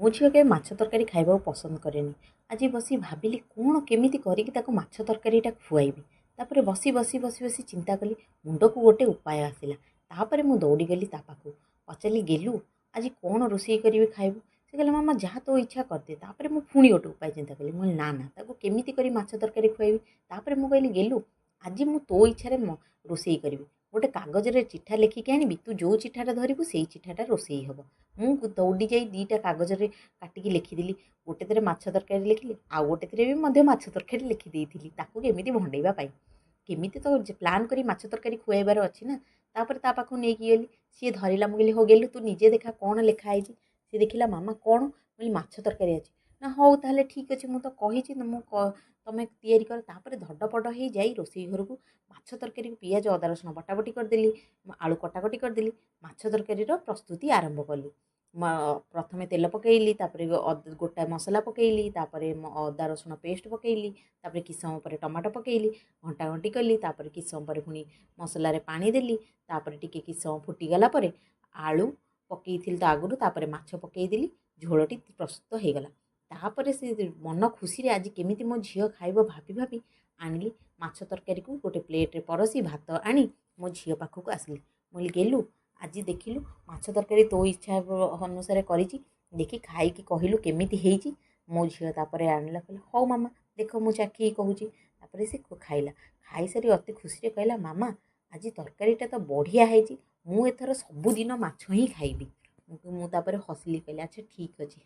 ମୋ ଝିଅ କେବେ ମାଛ ତରକାରୀ ଖାଇବାକୁ ପସନ୍ଦ କରେନି। ଆଜି ବସି ଭାବିଲି କ'ଣ କେମିତି କରିକି ତାକୁ ମାଛ ତରକାରୀଟା ଖୁଆଇବି। ତାପରେ ବସି ବସି ବସି ବସି ଚିନ୍ତା କଲି, ମୁଣ୍ଡକୁ ଗୋଟେ ଉପାୟ ଆସିଲା। ତାପରେ ମୁଁ ଦୌଡ଼ିଗଲି ତା ପାଖକୁ, ପଚାରିଲି, ଗେଲୁ ଆଜି କ'ଣ ରୋଷେଇ କରିବି ଖାଇବୁ? ସେ କହିଲା, ମାମା ଯାହା ତୋ ଇଚ୍ଛା କରିଦେ। ତାପରେ ମୁଁ ପୁଣି ଗୋଟେ ଉପାୟ ଚିନ୍ତା କଲି। ମୁଁ କହିଲି, ନା ନା, ତାକୁ କେମିତି କରି ମାଛ ତରକାରୀ ଖୁଆଇବି। ତାପରେ ମୁଁ କହିଲି, ଗେଲୁ ଆଜି ମୁଁ ତୋ ଇଚ୍ଛାରେ ରୋଷେଇ କରିବି। ଗୋଟେ କାଗଜରେ ଚିଠା ଲେଖିକି ଆଣିବି, ତୁ ଯେଉଁ ଚିଠାଟା ଧରିବୁ ସେଇ ଚିଠାଟା ରୋଷେଇ ହେବ। ମୁଁ ଦୌଡ଼ି ଯାଇ ଦିଟା କାଗଜରେ କାଟିକି ଲେଖିଦେଲି। ଗୋଟେଥିରେ ମାଛ ତରକାରୀ ଲେଖିଲି, ଆଉ ଗୋଟେଥିରେ ବି ମଧ୍ୟ ମାଛ ତରକାରୀ ଲେଖିଦେଇଥିଲି, ତାକୁ କେମିତି ଭଣ୍ଡେଇବା ପାଇଁ। କେମିତି ତ ପ୍ଲାନ୍ କରି ମାଛ ତରକାରୀ ଖୁଆଇବାର ଅଛି ନା। ତାପରେ ତା ପାଖକୁ ନେଇକି ଗଲି, ସିଏ ଧରିଲା। ମୁଁ କହିଲି, ହଉ ଗେଲୁ ତୁ ନିଜେ ଦେଖା କ'ଣ ଲେଖା ହେଇଛି। ସିଏ ଦେଖିଲା, ମାମା କ'ଣ? ମୁଁ କହିଲି, ମାଛ ତରକାରୀ ଅଛି। ନା ହଉ ତାହେଲେ ଠିକ୍ ଅଛି, ମୁଁ ତ କହିଛି ତମେ ତିଆରି କର। ତାପରେ ଧଡ଼ପଡ଼ ହେଇ ଯାଇ ରୋଷେଇ ଘରକୁ ମାଛ ତରକାରୀକୁ ପିଆଜ ଅଦା ରସୁଣ ବଟାବଟି କରିଦେଲି, ଆଳୁ କଟାକଟି କରିଦେଲି, ମାଛ ତରକାରୀର ପ୍ରସ୍ତୁତି ଆରମ୍ଭ କଲି। ପ୍ରଥମେ ତେଲ ପକେଇଲି, ତାପରେ ଗୋଟା ମସଲା ପକେଇଲି, ତାପରେ ଅଦା ରସୁଣ ପେଷ୍ଟ ପକେଇଲି, ତାପରେ କିଛି ସମୟ ପରେ ଟମାଟୋ ପକେଇଲି, ଘଣ୍ଟା ଘଣ୍ଟି କଲି। ତାପରେ କିଛି ସମୟ ପରେ ପୁଣି ମସଲାରେ ପାଣି ଦେଲି। ତାପରେ ଟିକେ କିଛି ସମୟ ଫୁଟିଗଲା ପରେ ଆଳୁ ପକେଇଥିଲି ତ ଆଗରୁ, ତାପରେ ମାଛ ପକେଇଦେଲି। ଝୋଳଟି ପ୍ରସ୍ତୁତ ହେଇଗଲା। ତାପରେ ସେ ମନ ଖୁସିରେ ଆଜି କେମିତି ମୋ ଝିଅ ଖାଇବ ଭାବି ଭାବି ଆଣିଲି ମାଛ ତରକାରୀକୁ ଗୋଟେ ପ୍ଲେଟ୍ରେ ପରସି ଭାତ ଆଣି ମୋ ଝିଅ ପାଖକୁ ଆସିଲି। ମୁଁ କହିଲି, ଗେଲୁ ଆଜି ଦେଖିଲୁ ମାଛ ତରକାରୀ ତୋ ଇଚ୍ଛା ଅନୁସାରେ କରିଛି, ଦେଖି ଖାଇକି କହିଲୁ କେମିତି ହେଇଛି। ମୋ ଝିଅ ତାପରେ ଆଣିଲା, କହିଲା, ହଉ ମାମା ଦେଖ ମୁଁ ଚାଖିକି କହୁଛି। ତାପରେ ସେ ଖାଇଲା। ଖାଇସାରି ଅତି ଖୁସିରେ କହିଲା, ମାମା ଆଜି ତରକାରୀଟା ତ ବଢ଼ିଆ ହେଇଛି, ମୁଁ ଏଥର ସବୁଦିନ ମାଛ ହିଁ ଖାଇବି। ମୁଁ ତାପରେ ହସିଲି, କହିଲି, ଆଚ୍ଛା ଠିକ୍ ଅଛି।